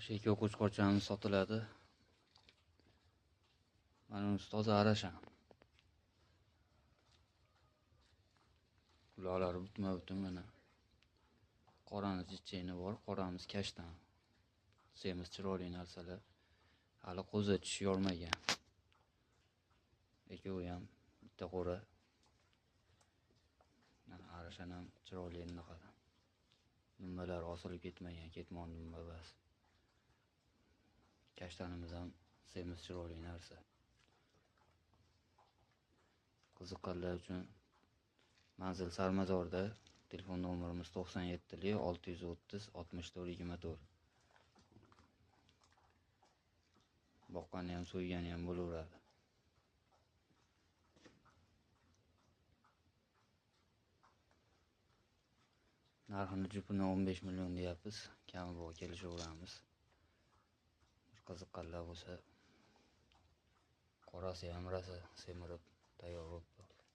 Sheki qo'chqorchamiz sotiladi. Mana unisi toza arashan. Ularlari butma-butun mana. Qorani jichchayni bor, qoramiz kashtan. Semiz chiroyli narsalar. Hali qo'zi tish yormagan. Lekin u ham bitta qo'ra. Mana arashan ham chiroyli naqada. Dumbalar osilib ketmagan, ketmon dumba bas. Kashtanimiz ham semiz chiroyli narsa. Qiziqqanlar uchun manzil Sarmazorda, telefon nomerimiz 97 630 64 24. Boqqani ham so'ygani ham bo'laveradi. Narxini jupini 15 million deyapmiz. Kami bor kelishaveramiz. Qiziqqanlar bo'lsa, qorasi ham rosa semirib tayyor bo'lib qoldi.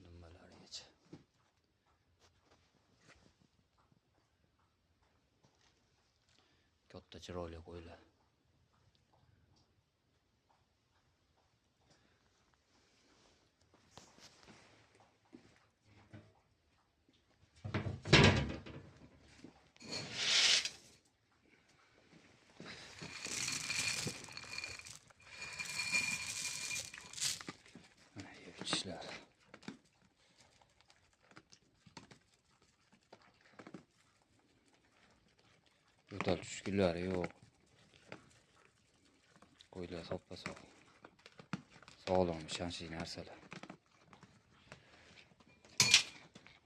Dumbalarigacha. Katta chiroyli qo'ylar. Tishlar. Yo'tal tushkunlari yo'q. Qo'ylar soppa-sog'. Sog'lom, ishonchli narsalar.